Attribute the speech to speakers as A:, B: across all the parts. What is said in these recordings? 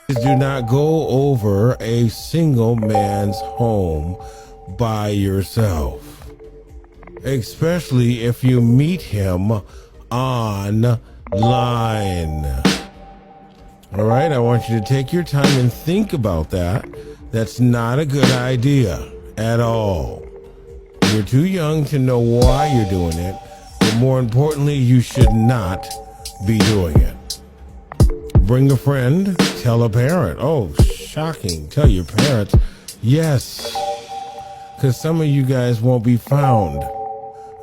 A: Do not go over a single man's home by yourself, especially if you meet him online. All right, I want you to take your time and think about that. That's not a good idea at all. You're too young to know why you're doing it, but more importantly, you should not be doing it. Bring a friend, tell a parent. Oh, shocking. Tell your parents. Yes, because some of you guys won't be found.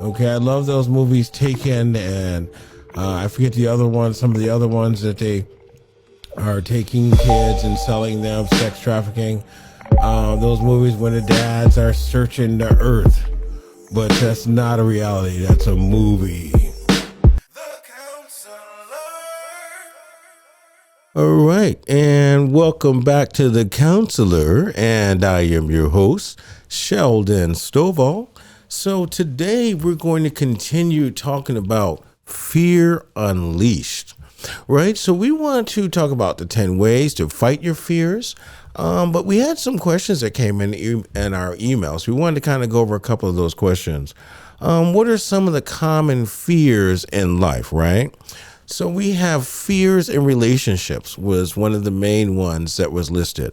A: Okay, I love those movies, Taken, and I forget the other ones, some of the other ones that they are taking kids and selling them, sex trafficking. Those movies when the dads are searching the earth. But that's not a reality, that's a movie. All right, and welcome back to The Counselor, and I am your host, Sheldon Stovall. So today we're going to continue talking about fear unleashed, right? So we want to talk about the 10 ways to fight your fears, but we had some questions that came in our emails. We wanted to kind of go over a couple of those questions. What are some of the common fears in life, right? So we have fears in relationships was one of the main ones that was listed.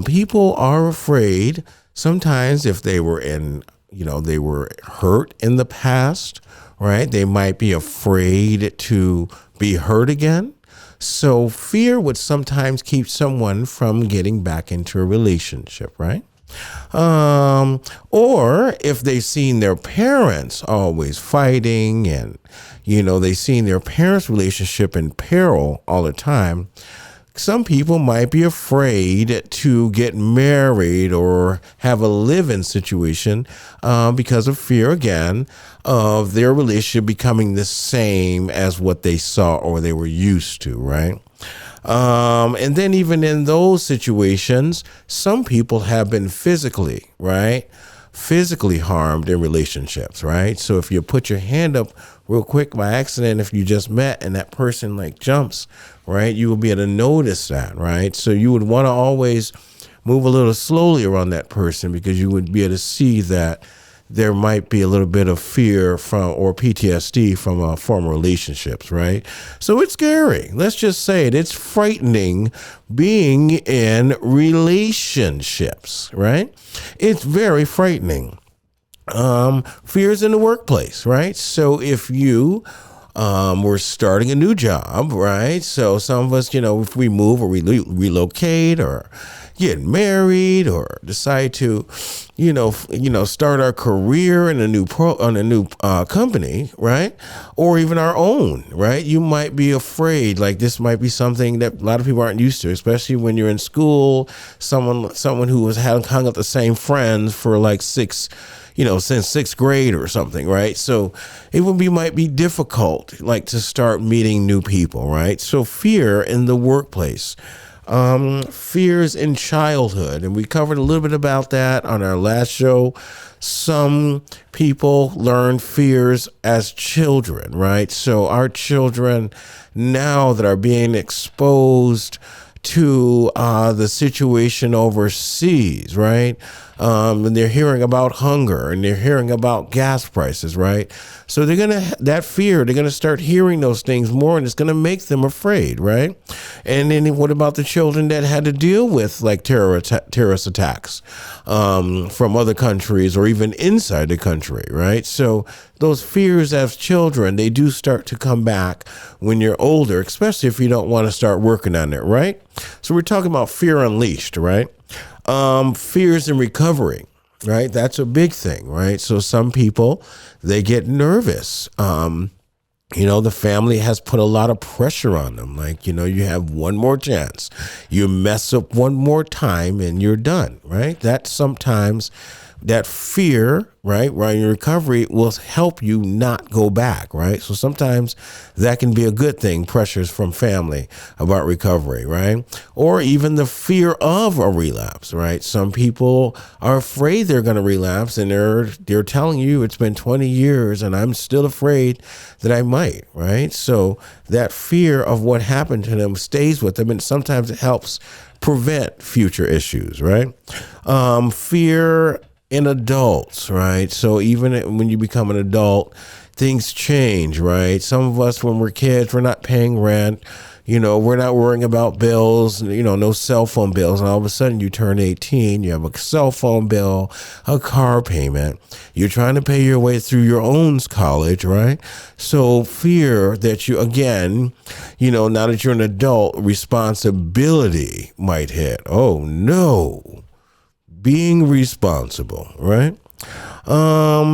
A: People are afraid sometimes if they were they were hurt in the past, right? They might be afraid to be hurt again. So fear would sometimes keep someone from getting back into a relationship, right? Or if they've seen their parents always fighting and, they've seen their parents' relationship in peril all the time, some people might be afraid to get married or have a live-in situation because of fear, again, of their relationship becoming the same as what they saw or they were used to, right? And then even in those situations, some people have been physically harmed in relationships, right? So if you put your hand up real quick by accident, if you just met and that person jumps, right, you will be able to notice that, right? So you would want to always move a little slowly around that person because you would be able to see that there might be a little bit of fear from or PTSD from former relationships, right? So it's scary. Let's just say it. It's frightening being in relationships, right? It's very frightening. Fears in the workplace, right? So if you we're starting a new job, right? So some of us, if we move or we relocate or get married or decide to, start our career in a new company, right? Or even our own, right? You might be afraid, this might be something that a lot of people aren't used to, especially when you're in school, someone who has hung up the same friends for since sixth grade or something, right? So it might be difficult, to start meeting new people, right? So fear in the workplace, fears in childhood, and we covered a little bit about that on our last show. Some people learn fears as children, right? So our children now that are being exposed to the situation overseas, right? And they're hearing about hunger and they're hearing about gas prices, right? So they're going to start hearing those things more and it's going to make them afraid, right? And then what about the children that had to deal with terrorist attacks from other countries or even inside the country, right? So those fears as children, they do start to come back when you're older, especially if you don't want to start working on it, right? So we're talking about fear unleashed, right? Fears in recovery, right? That's a big thing, right? So some people, they get nervous. The family has put a lot of pressure on them. You have one more chance. You mess up one more time and you're done, right? That sometimes that fear, right, while your recovery will help you not go back, right? So sometimes that can be a good thing, pressures from family about recovery, right? Or even the fear of a relapse, right? Some people are afraid they're going to relapse, and they're telling you it's been 20 years and I'm still afraid that I might, right? So that fear of what happened to them stays with them, and sometimes it helps prevent future issues, right? Fear in adults, right? So even when you become an adult, things change, right? Some of us, when we're kids, we're not paying rent. We're not worrying about bills, no cell phone bills. And all of a sudden you turn 18, you have a cell phone bill, a car payment. You're trying to pay your way through your own college, right? So fear that you, again, now that you're an adult, responsibility might hit. Oh no, being responsible, right?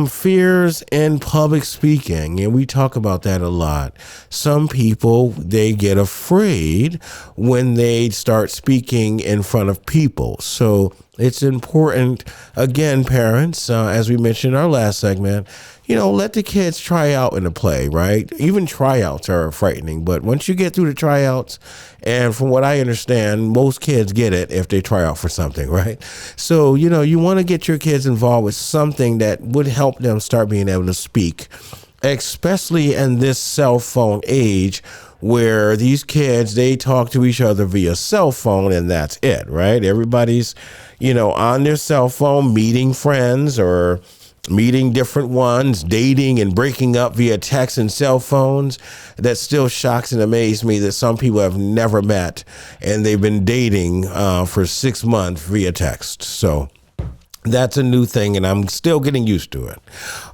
A: Fears in public speaking, and we talk about that a lot. Some people, they get afraid when they start speaking in front of people. So it's important, again, parents, as we mentioned in our last segment, let the kids try out in a play, right? Even tryouts are frightening, but once you get through the tryouts, and from what I understand, most kids get it if they try out for something, right? So, you want to get your kids involved with something that would help them start being able to speak, especially in this cell phone age where these kids, they talk to each other via cell phone and that's it, right? Everybody's, on their cell phone meeting friends or meeting different ones, dating and breaking up via text and cell phones. That still shocks and amazes me that some people have never met and they've been dating for 6 months via text. So that's a new thing, and I'm still getting used to it.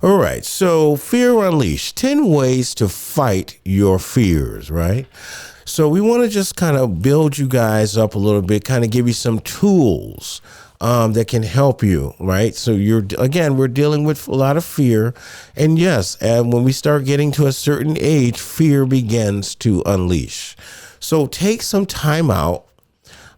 A: All right, so Fear Unleashed, 10 ways to fight your fears, right? So we want to just kind of build you guys up a little bit, kind of give you some tools that can help you, right? So we're dealing with a lot of fear. And yes, and when we start getting to a certain age, fear begins to unleash. So take some time out,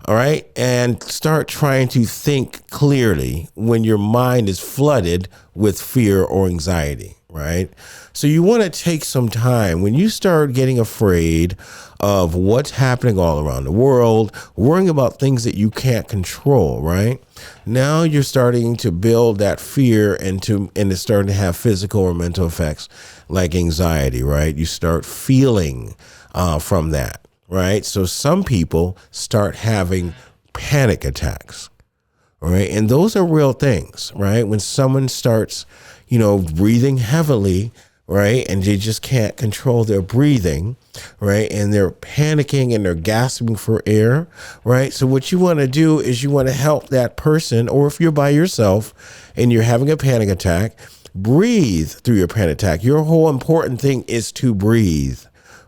A: all right, and start trying to think clearly when your mind is flooded with fear or anxiety, right? So you want to take some time when you start getting afraid of what's happening all around the world, worrying about things that you can't control, right? Now you're starting to build that fear and it's starting to have physical or mental effects like anxiety, right? You start feeling from that, right? So some people start having panic attacks, right? And those are real things, right? When someone starts, breathing heavily, right? And they just can't control their breathing, right? And they're panicking and they're gasping for air, right? So what you want to do is you want to help that person, or if you're by yourself and you're having a panic attack, breathe through your panic attack. Your whole important thing is to breathe,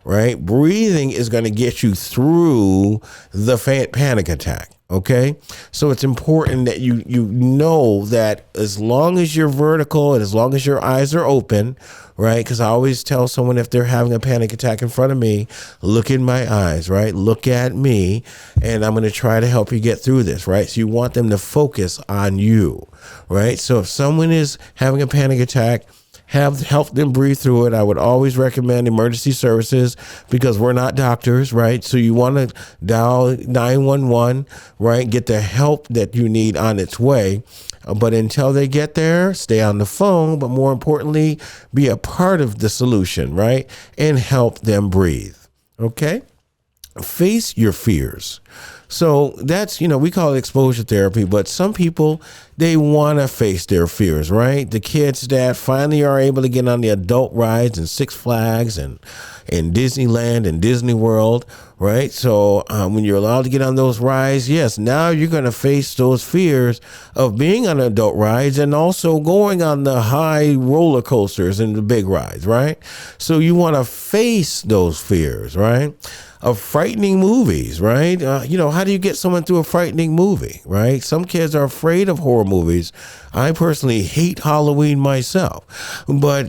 A: right? Breathing is going to get you through the panic attack. Okay, so it's important that you know that as long as you're vertical and as long as your eyes are open, right? Because I always tell someone if they're having a panic attack in front of me, look in my eyes, right? Look at me, and I'm going to try to help you get through this, right? So you want them to focus on you, right? So if someone is having a panic attack, help them breathe through it. I would always recommend emergency services because we're not doctors, right? So you want to dial 911, right? Get the help that you need on its way. But until they get there, stay on the phone, but more importantly, be a part of the solution, right? And help them breathe, okay? Face your fears. So that's, we call it exposure therapy, but some people, they want to face their fears, right? The kids that finally are able to get on the adult rides and Six Flags and Disneyland and Disney World, right? So when you're allowed to get on those rides, yes, now you're going to face those fears of being on adult rides and also going on the high roller coasters and the big rides, right? So you want to face those fears, right? Of frightening movies, right? How do you get someone through a frightening movie, right? Some kids are afraid of horror movies. I personally hate Halloween myself, but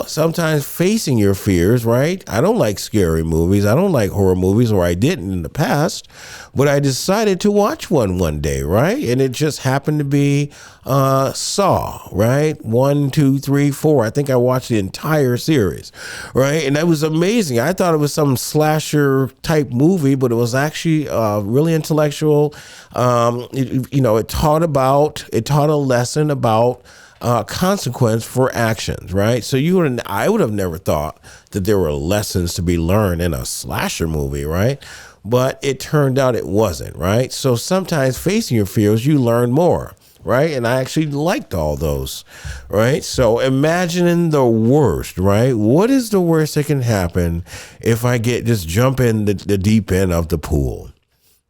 A: sometimes facing your fears, right? I don't like scary movies. I don't like horror movies. movies, or I didn't in the past, but I decided to watch one day, right? And it just happened to be Saw, right? 1, 2, 3, 4. I think I watched the entire series, right? And that was amazing. I thought it was some slasher type movie, but it was actually really intellectual. It taught a lesson about consequence for actions, right? So I would have never thought that there were lessons to be learned in a slasher movie, right? But it turned out it wasn't, right? So sometimes facing your fears, you learn more, right? And I actually liked all those, right? So imagining the worst, right? What is the worst that can happen if I just jump in the deep end of the pool?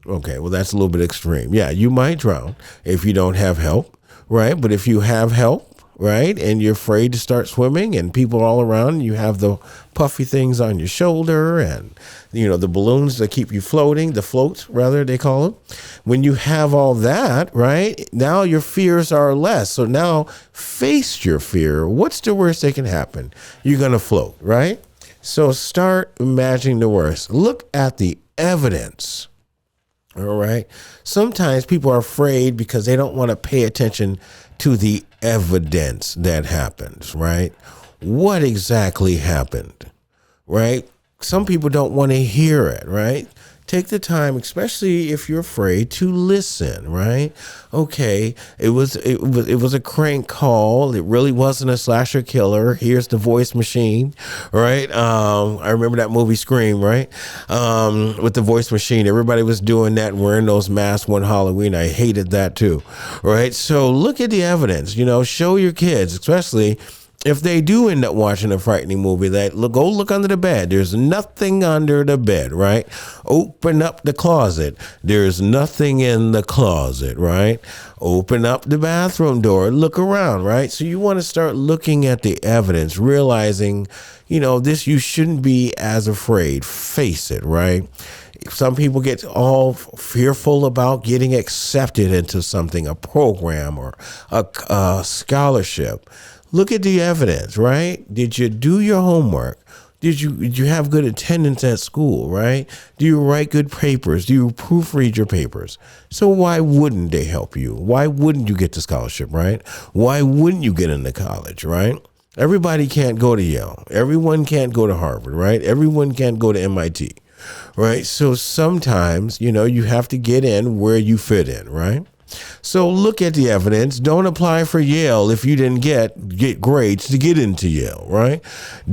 A: Okay, well, that's a little bit extreme. Yeah, you might drown if you don't have help, right? But if you have help, right, and you're afraid to start swimming and people all around, you have the puffy things on your shoulder and, the balloons that keep you floating, the floats, rather, they call them. When you have all that, right, now your fears are less. So now face your fear. What's the worst that can happen? You're going to float, right? So start imagining the worst. Look at the evidence. All right. Sometimes people are afraid because they don't want to pay attention to the evidence that happens, right? What exactly happened, right? Some people don't want to hear it, right? Take the time, especially if you're afraid, to listen, right? Okay, it was a crank call. It really wasn't a slasher killer. Here's the voice machine, right? I remember that movie Scream, right? With the voice machine, everybody was doing that, wearing those masks one Halloween. I hated that too, right? So look at the evidence. Show your kids, especially if they do end up watching a frightening movie, go look under the bed. There's nothing under the bed, right? Open up the closet. There's nothing in the closet, right? Open up the bathroom door. Look around, right? So you want to start looking at the evidence, realizing, you shouldn't be as afraid. Face it, right? Some people get all fearful about getting accepted into something, a program or a scholarship. Look at the evidence, right? Did you do your homework? Did you have good attendance at school, right? Do you write good papers? Do you proofread your papers? So why wouldn't they help you? Why wouldn't you get the scholarship, right? Why wouldn't you get into college, right? Everybody can't go to Yale. Everyone can't go to Harvard, right? Everyone can't go to MIT, right? So sometimes, you have to get in where you fit in, right? So look at the evidence. Don't apply for Yale if you didn't get grades to get into Yale, right?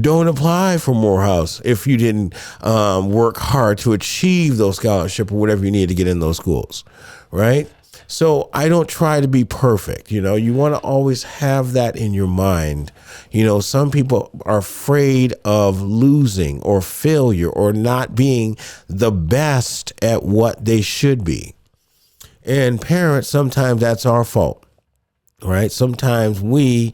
A: Don't apply for Morehouse if you didn't work hard to achieve those scholarships or whatever you need to get in those schools, right? So I don't try to be perfect. You want to always have that in your mind. Some people are afraid of losing or failure or not being the best at what they should be. And parents, sometimes that's our fault, right? Sometimes we,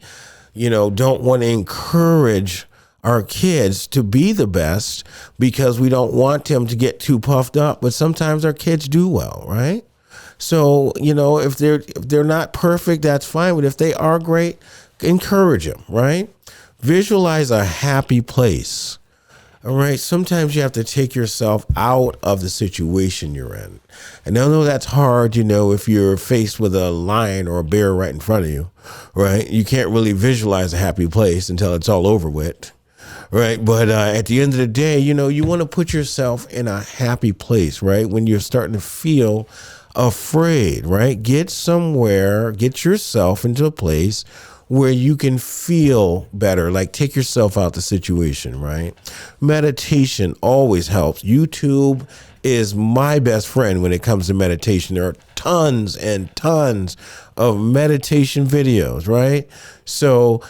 A: don't want to encourage our kids to be the best because we don't want them to get too puffed up. But sometimes our kids do well, right? So, if they're not perfect, that's fine. But if they are great, encourage them, right? Visualize a happy place. All right. Sometimes you have to take yourself out of the situation you're in. And I know that's hard, if you're faced with a lion or a bear right in front of you, right? You can't really visualize a happy place until it's all over with, right? But at the end of the day, you want to put yourself in a happy place, right? When you're starting to feel afraid, right? Get yourself into a place where you can feel better, like take yourself out the situation, right? Meditation always helps. YouTube is my best friend when it comes to meditation. There are tons and tons of meditation videos, right? So,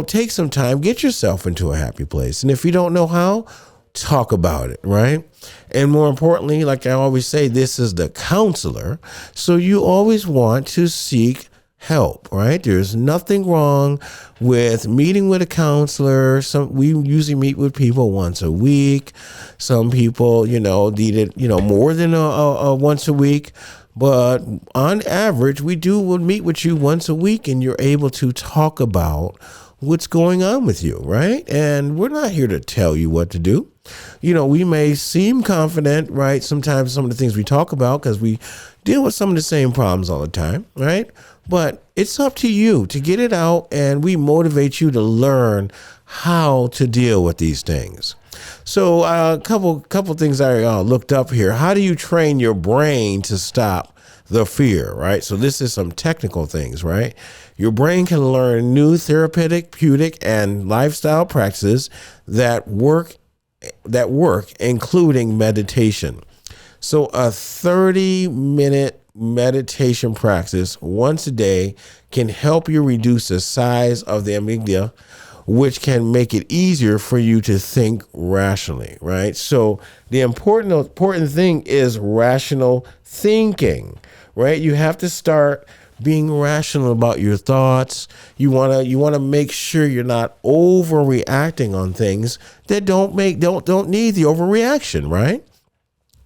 A: take some time, get yourself into a happy place. And if you don't know how, talk about it, right? And more importantly, like I always say, this is the counselor. So you always want to seek help, right? There's nothing wrong with meeting with a counselor. We usually meet with people once a week. Some people, need it, more than a once a week. But on average, we'll meet with you once a week and you're able to talk about what's going on with you, right? And we're not here to tell you what to do. We may seem confident, right? Sometimes some of the things we talk about because we deal with some of the same problems all the time, right? But it's up to you to get it out, and we motivate you to learn how to deal with these things. So a couple things I looked up here. How do you train your brain to stop the fear, right? So this is some technical things, right? Your brain can learn new therapeutic and lifestyle practices that work, including meditation. So a 30-minute meditation practice once a day can help you reduce the size of the amygdala, which can make it easier for you to think rationally, right? So the important thing is rational thinking, right? You have to start being rational about your thoughts. You want to make sure you're not overreacting on things that don't need the overreaction, right?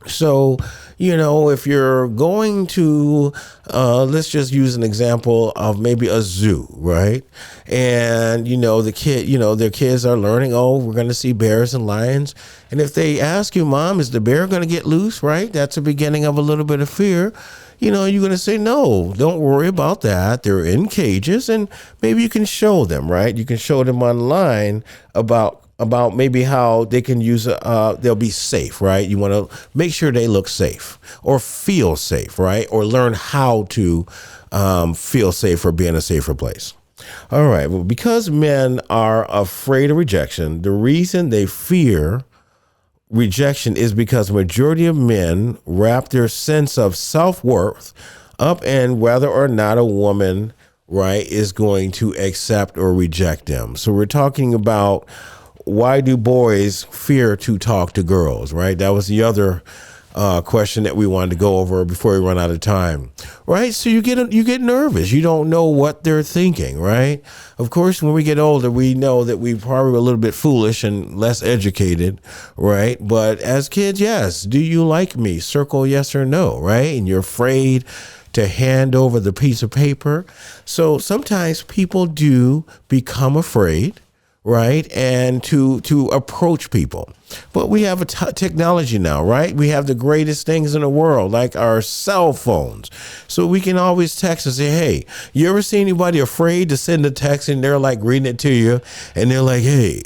A: So, if you're going to, let's just use an example of maybe a zoo, right? And, their kids are learning, we're going to see bears and lions. And if they ask you, Mom, is the bear going to get loose, right? That's the beginning of a little bit of fear. You're going to say, no, don't worry about that. They're in cages, and maybe you can show them, right? You can show them online about maybe how they can use, they'll be safe, right? You want to make sure they look safe or feel safe, right? Or learn how to feel safe or be in a safer place. All right. Well, because men are afraid of rejection, the reason they fear rejection is because the majority of men wrap their sense of self-worth up in whether or not a woman, right, is going to accept or reject them. So we're talking about, why do boys fear to talk to girls, right? That was the other question that we wanted to go over before we run out of time, right? So you get nervous. You don't know what they're thinking, right? Of course, when we get older, we know that we probably were a little bit foolish and less educated, right? But as kids, yes. Do you like me? Circle yes or no, right? And you're afraid to hand over the piece of paper. So sometimes people do become afraid, right? And to approach people. But we have technology now, right? We have the greatest things in the world, like our cell phones. So we can always text and say, hey, you ever see anybody afraid to send a text and they're like reading it to you and they're like, hey,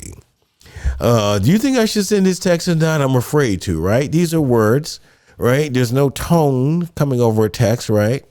A: do you think I should send this text or not? I'm afraid to, right? These are words, right? There's no tone coming over a text, right?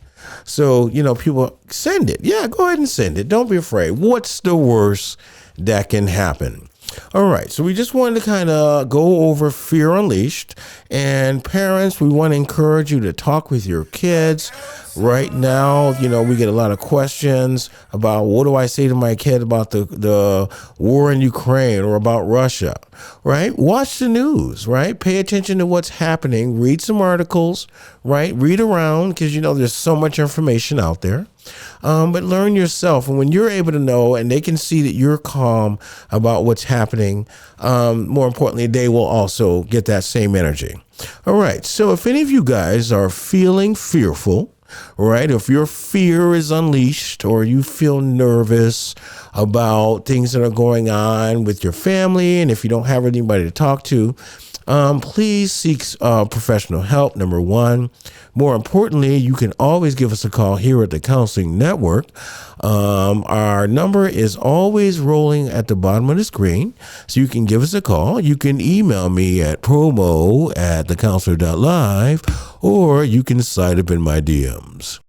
A: So, people send it. Yeah, go ahead and send it. Don't be afraid. What's the worst that can happen? All right. So we just wanted to kind of go over Fear Unleashed. And parents, we want to encourage you to talk with your kids. Right now, we get a lot of questions about, what do I say to my kid about the war in Ukraine or about Russia, right? Watch the news, right? Pay attention to what's happening. Read some articles, right? Read around, because, there's so much information out there. But learn yourself. And when you're able to know and they can see that you're calm about what's happening, more importantly, they will also get that same energy. All right. So if any of you guys are feeling fearful, right, if your fear is unleashed or you feel nervous about things that are going on with your family, and if you don't have anybody to talk to, please seek professional help, number one. More importantly, you can always give us a call here at the Counseling Network. Our number is always rolling at the bottom of the screen, so you can give us a call. You can email me at promo@thecounselor.live, or you can slide up in my DMs.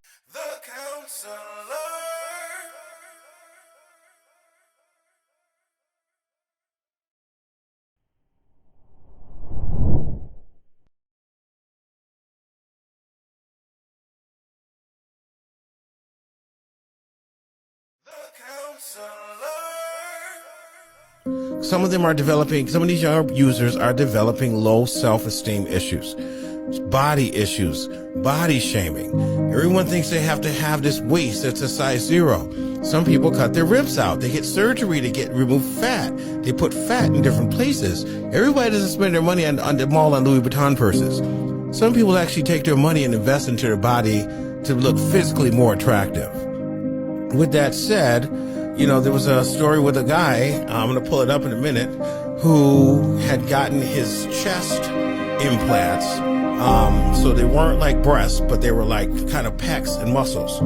A: Some of these young users are developing low self-esteem issues, body issues, body shaming. Everyone thinks they have to have this waist that's a size 0. Some people cut their ribs out. They get surgery to remove fat. They put fat in different places. Everybody doesn't spend their money on the mall on Louis Vuitton purses. Some people actually take their money and invest into their body to look physically more attractive. With that said, You know, there was a story with a guy, I'm going to pull it up in a minute, who had gotten his chest implants. So they weren't like breasts, but they were like kind of pecs and muscles.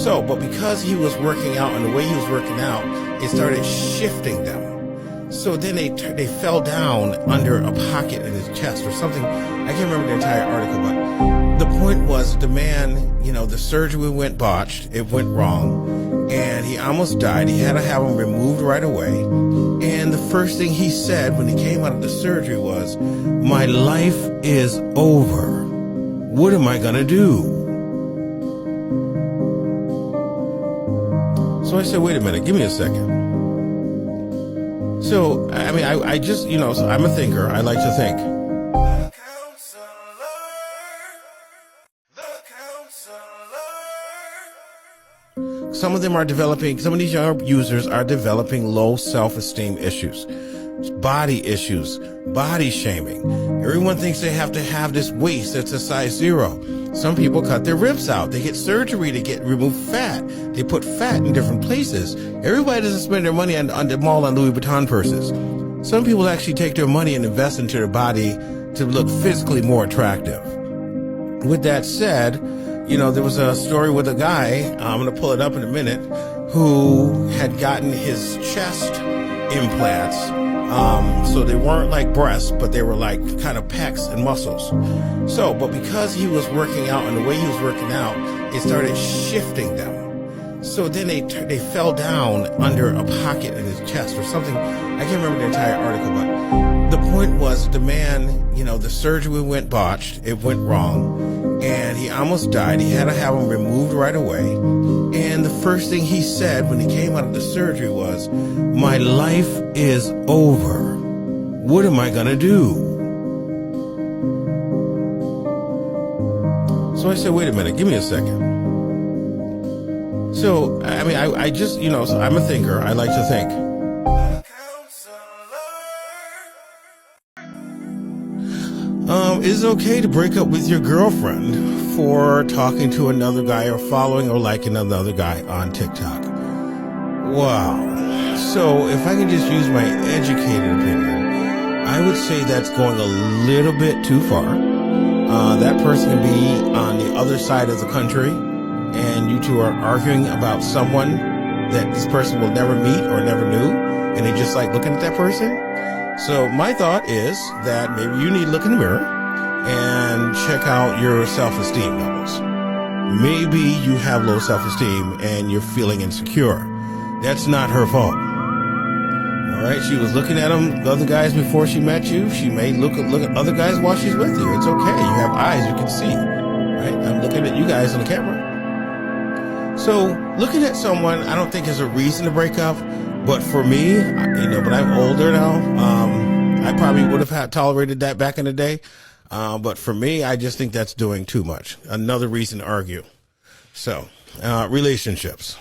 A: So, but because he was working out and the way he was working out, it started shifting them. So then they fell down under a pocket in his chest or something. I can't remember the entire article, but the point was the man, you know, the surgery went botched. It went wrong and he almost died. He had to have him removed right away. And the first thing he said when he came out of the surgery was, "My life is over. What am I gonna do?" So I said, wait a minute, give me a second. So, I mean, I just, you know, so I'm a thinker. I like to think. Some of them are developing, some of these young users are developing low self-esteem issues, body issues, body shaming. Everyone thinks they have to have this waist that's a size 0. Some people cut their ribs out. They get surgery to remove fat. They put fat in different places. Everybody doesn't spend their money on the mall on Louis Vuitton purses. Some people actually take their money and invest into their body to look physically more attractive. With that said, you know, there was a story with a guy, I'm going to pull it up in a minute, who had gotten his chest implants. So they weren't like breasts, but they were like kind of pecs and muscles. So, but because he was working out and the way he was working out, it started shifting them. So then they fell down under a pocket in his chest or something. I can't remember the entire article, but the point was the man, you know, the surgery went botched. It went wrong and he almost died. He had to have him removed right away. And the first thing he said when he came out of the surgery was, "My life is over. What am I gonna do?" So I said, wait a minute, give me a second. So, I mean, I just, you know, so I'm a thinker. I like to think. Is it okay to break up with your girlfriend for talking to another guy or following or liking another guy on TikTok? Wow. So if I can just use my educated opinion, I would say that's going a little bit too far. That person can be on the other side of the country and you two are arguing about someone that this person will never meet or never knew, and they just like looking at that person. So my thought is that maybe you need to look in the mirror and check out your self-esteem levels. Maybe you have low self-esteem and you're feeling insecure. That's not her fault. All right, she was looking at the other guys before she met you. She may look at other guys while she's with you. It's okay. You have eyes, you can see. Right? I'm looking at you guys on the camera. So looking at someone, I don't think is a reason to break up. But for me, you know, but I'm older now. I probably would have tolerated that back in the day. But for me, I just think that's doing too much. Another reason to argue. So, relationships.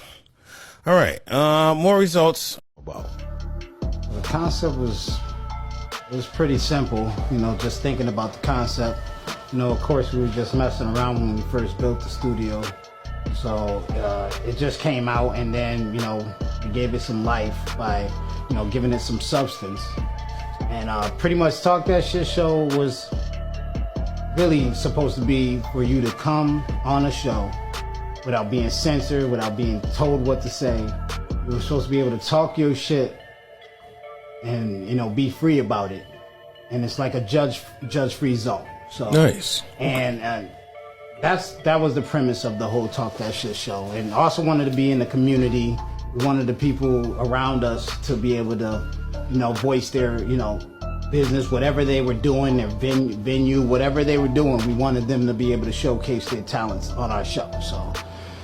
A: All right. More results.
B: The concept was pretty simple. You know, just thinking about the concept. You know, of course, we were just messing around when we first built the studio. So it just came out, and then, you know, we gave it some life by, you know, giving it some substance. And pretty much Talk That Shit show was really supposed to be for you to come on a show without being censored, without being told what to say. You were supposed to be able to talk your shit and, you know, be free about it. And it's like a judge-free zone. So
A: nice.
B: And that was the premise of the whole Talk That Shit show. And also wanted to be in the community. We wanted the people around us to be able to, you know, voice their, you know, business, whatever they were doing, their venue, whatever they were doing. We wanted them to be able to showcase their talents on our show. So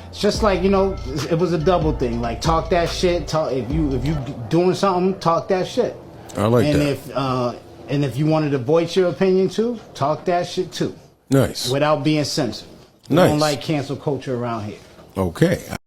B: it's just like, you know, it was a double thing. Like, talk that shit. If you doing something, talk that shit.
A: I like that.
B: And if you wanted to voice your opinion too, talk that shit too.
A: Nice.
B: Without being censored. We
A: Nice.
B: don't like cancel culture around here.
A: Okay.